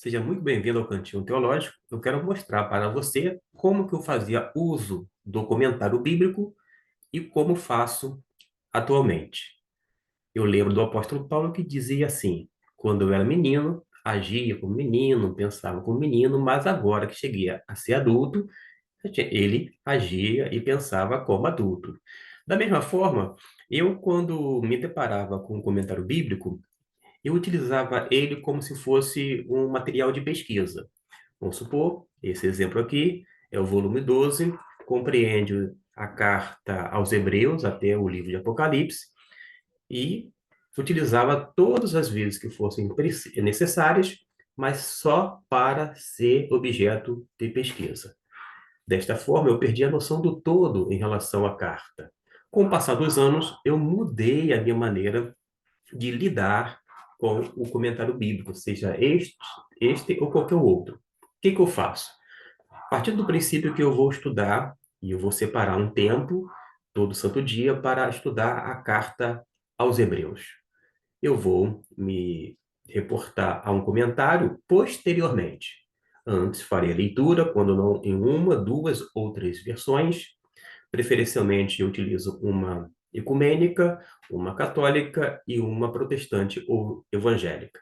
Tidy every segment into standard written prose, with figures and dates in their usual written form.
Seja muito bem-vindo ao Cantinho Teológico. Eu quero mostrar para você como que eu fazia uso do comentário bíblico e como faço atualmente. Eu lembro do apóstolo Paulo que dizia assim: quando eu era menino, agia como menino, pensava como menino, mas agora que cheguei a ser adulto, ele agia e pensava como adulto. Da mesma forma, eu, quando me deparava com um comentário bíblico, eu utilizava ele como se fosse um material de pesquisa. Vamos supor, esse exemplo aqui é o volume 12, compreende a carta aos Hebreus até o livro de Apocalipse e utilizava todas as vezes que fossem necessárias, mas só para ser objeto de pesquisa. Desta forma, eu perdi a noção do todo em relação à carta. Com o passar dos anos, eu mudei a minha maneira de lidar com o comentário bíblico, seja este ou qualquer outro. O que que eu faço? A partir do princípio que eu vou estudar, e eu vou separar um tempo, todo santo dia, para estudar a carta aos Hebreus. Eu vou me reportar a um comentário posteriormente. Antes farei a leitura, quando não em uma, duas ou três versões. Preferencialmente, eu utilizo uma ecumênica, uma católica e uma protestante ou evangélica.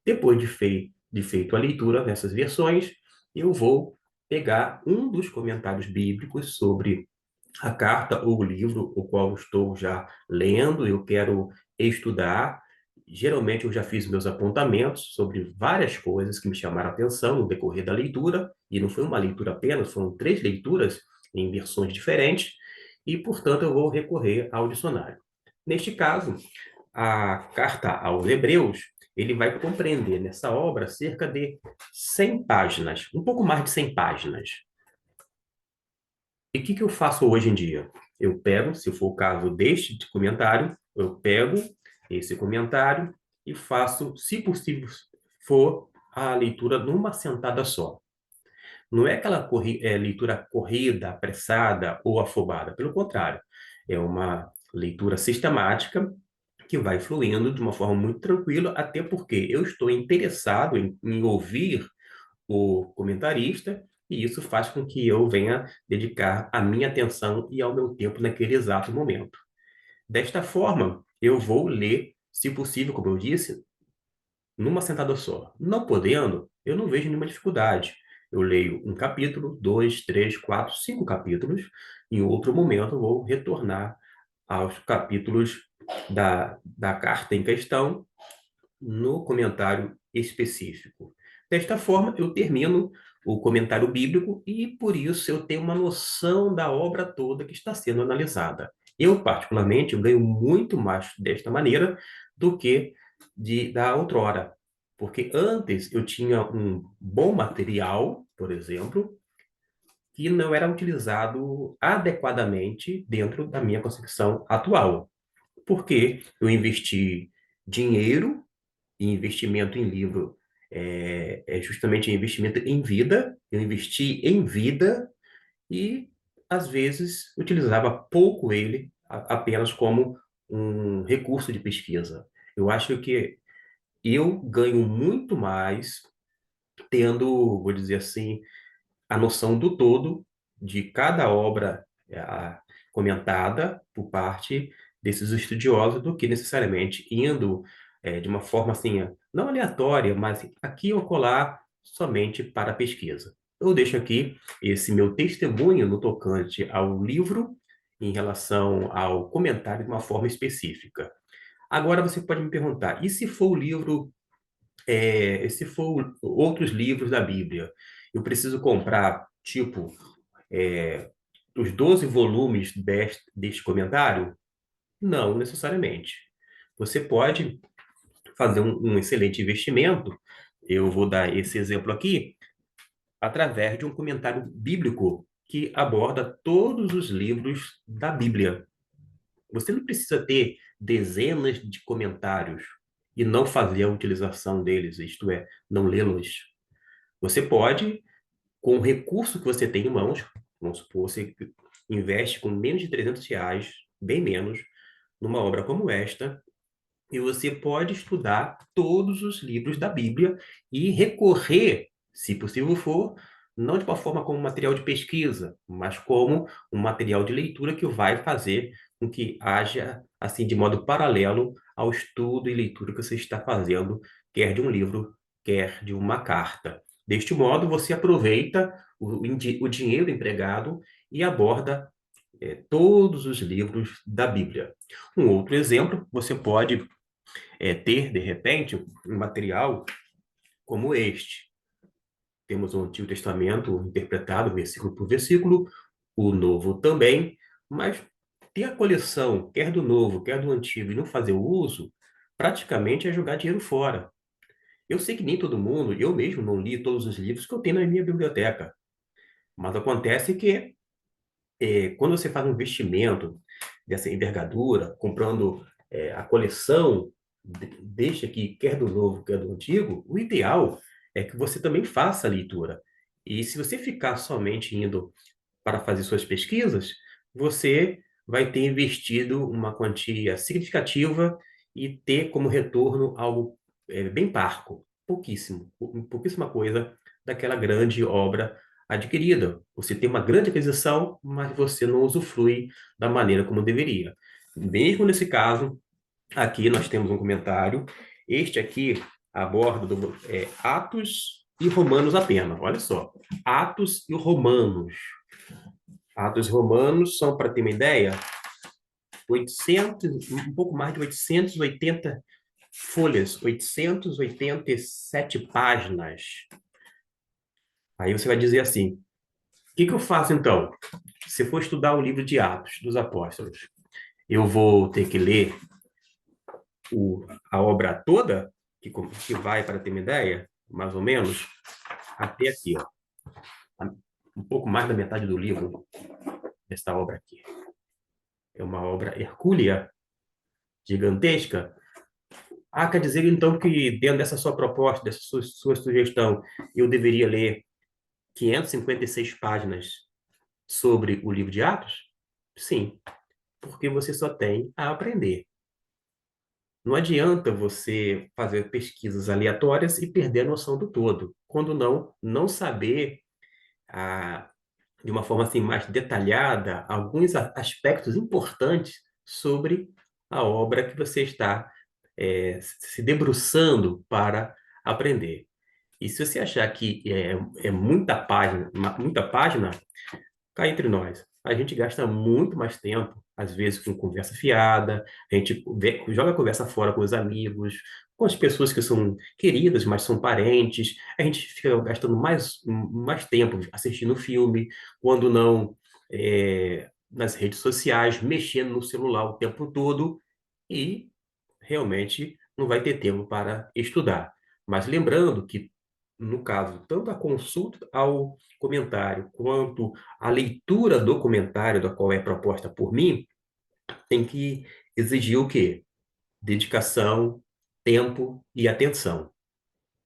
Depois de feito a leitura nessas versões, eu vou pegar um dos comentários bíblicos sobre a carta ou o livro o qual estou já lendo, eu quero estudar. Geralmente eu já fiz meus apontamentos sobre várias coisas que me chamaram a atenção no decorrer da leitura, e não foi uma leitura apenas, foram três leituras em versões diferentes, e, portanto, eu vou recorrer ao dicionário. Neste caso, a carta aos Hebreus, ele vai compreender nessa obra cerca de 100 páginas, um pouco mais de 100 páginas. E o que que eu faço hoje em dia? Eu pego, se for o caso deste comentário, eu pego esse comentário e faço, se possível for, a leitura numa sentada só. Não é aquela leitura corrida, apressada ou afobada. Pelo contrário, é uma leitura sistemática que vai fluindo de uma forma muito tranquila, até porque eu estou interessado em ouvir o comentarista, e isso faz com que eu venha dedicar a minha atenção e ao meu tempo naquele exato momento. Desta forma, eu vou ler, se possível, como eu disse, numa sentada só. Não podendo, eu não vejo nenhuma dificuldade. Eu leio um capítulo, dois, três, quatro, cinco capítulos. Em outro momento, eu vou retornar aos capítulos da carta em questão no comentário específico. Desta forma, eu termino o comentário bíblico e, por isso, eu tenho uma noção da obra toda que está sendo analisada. Eu, particularmente, eu ganho muito mais desta maneira do que da outrora, porque antes eu tinha um bom material, por exemplo, que não era utilizado adequadamente dentro da minha concepção atual, porque eu investi dinheiro e investimento em livro é justamente investimento em vida. Eu investi em vida e, às vezes, utilizava pouco ele apenas como um recurso de pesquisa. Eu acho que eu ganho muito mais tendo, vou dizer assim, a noção do todo de cada obra comentada por parte desses estudiosos do que necessariamente indo de uma forma assim, não aleatória, mas aqui ou colar somente para pesquisa. Eu deixo aqui esse meu testemunho no tocante ao livro em relação ao comentário de uma forma específica. Agora você pode me perguntar, e se for o livro, se for outros livros da Bíblia, eu preciso comprar, tipo, é, os 12 volumes deste comentário? Não necessariamente. Você pode fazer um excelente investimento, eu vou dar esse exemplo aqui, através de um comentário bíblico que aborda todos os livros da Bíblia. Você não precisa ter dezenas de comentários e não fazer a utilização deles, isto é, não lê-los. Você pode, com o recurso que você tem em mãos, vamos supor, você investe com menos de R$ 300, bem menos, numa obra como esta, e você pode estudar todos os livros da Bíblia e recorrer, se possível for, não de uma forma como material de pesquisa, mas como um material de leitura que vai fazer com que haja, assim, de modo paralelo ao estudo e leitura que você está fazendo, quer de um livro, quer de uma carta. Deste modo, você aproveita o dinheiro empregado e aborda todos os livros da Bíblia. Um outro exemplo, você pode ter, de repente, um material como este. Temos o Antigo Testamento interpretado versículo por versículo, o Novo também, mas ter a coleção, quer do Novo, quer do Antigo, e não fazer o uso, praticamente é jogar dinheiro fora. Eu sei que nem todo mundo, eu mesmo não li todos os livros que eu tenho na minha biblioteca, mas acontece que quando você faz um investimento dessa envergadura, comprando a coleção, deixa aqui, quer do novo, quer do antigo, o ideal é que você também faça a leitura. E se você ficar somente indo para fazer suas pesquisas, você vai ter investido uma quantia significativa e ter como retorno algo bem parco, pouquíssimo, pouquíssima coisa daquela grande obra adquirida. Você tem uma grande aquisição, mas você não usufrui da maneira como deveria. Mesmo nesse caso, aqui nós temos um comentário. Este aqui aborda Atos e Romanos apenas. Olha só, Atos e Romanos. Atos e Romanos são, para ter uma ideia, 800, um pouco mais de 880 folhas, 887 páginas. Aí você vai dizer assim: o que que eu faço então? Se for estudar o livro de Atos dos Apóstolos, eu vou ter que ler a obra toda, que vai, para ter uma ideia, mais ou menos, até aqui, ó, um pouco mais da metade do livro, desta obra aqui. É uma obra hercúlea, gigantesca. Ah, quer dizer então que dentro dessa sua proposta, dessa sua sugestão, eu deveria ler 556 páginas sobre o livro de Atos? Sim, porque você só tem a aprender. Não adianta você fazer pesquisas aleatórias e perder a noção do todo. Quando não saber de uma forma assim mais detalhada alguns aspectos importantes sobre a obra que você está se debruçando para aprender. E se você achar que é muita página, cá entre nós, a gente gasta muito mais tempo, às vezes, com conversa fiada, a gente joga a conversa fora com os amigos, com as pessoas que são queridas, mas são parentes, a gente fica gastando mais tempo assistindo filme, quando não nas redes sociais, mexendo no celular o tempo todo, e realmente não vai ter tempo para estudar. Mas lembrando que, no caso, tanto a consulta ao comentário quanto a leitura do comentário, da qual é proposta por mim, tem que exigir o quê? Dedicação, tempo e atenção.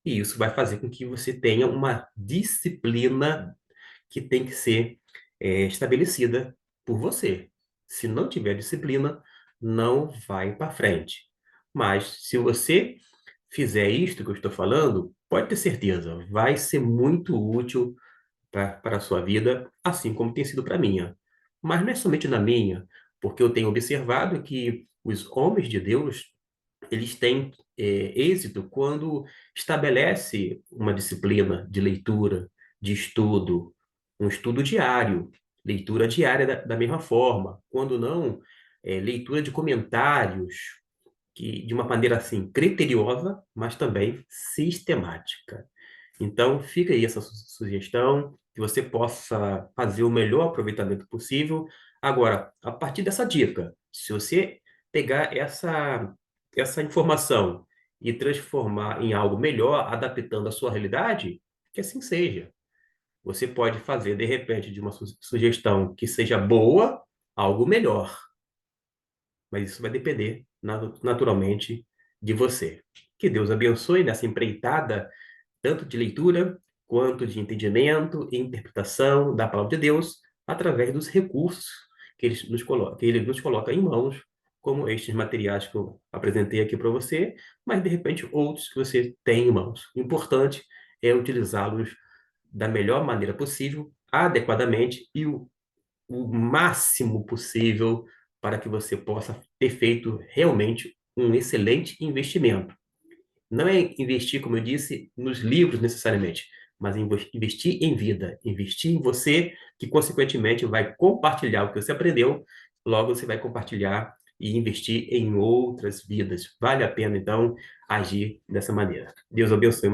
E isso vai fazer com que você tenha uma disciplina que tem que ser estabelecida por você. Se não tiver disciplina, não vai para frente. Mas se você fizer isto que eu estou falando, pode ter certeza, vai ser muito útil para a sua vida, assim como tem sido para a minha. Mas não é somente na minha, porque eu tenho observado que os homens de Deus, eles têm êxito quando estabelece uma disciplina de leitura, de estudo, um estudo diário, leitura diária da mesma forma, quando não, leitura de comentários, que de uma maneira assim criteriosa, mas também sistemática. Então, fica aí essa sugestão, que você possa fazer o melhor aproveitamento possível. Agora, a partir dessa dica, se você pegar essa informação e transformar em algo melhor, adaptando a sua realidade, que assim seja. Você pode fazer, de repente, de uma sugestão que seja boa, algo melhor. Mas isso vai depender, naturalmente, de você. Que Deus abençoe nessa empreitada tanto de leitura quanto de entendimento e interpretação da palavra de Deus, através dos recursos que ele nos coloca em mãos, como estes materiais que eu apresentei aqui para você, mas de repente outros que você tem em mãos. O importante é utilizá-los da melhor maneira possível, adequadamente e o máximo possível para que você possa ter feito realmente um excelente investimento. Não é investir, como eu disse, nos livros necessariamente, mas investir em vida, investir em você, que consequentemente vai compartilhar o que você aprendeu, logo você vai compartilhar e investir em outras vidas. Vale a pena, então, agir dessa maneira. Deus abençoe uma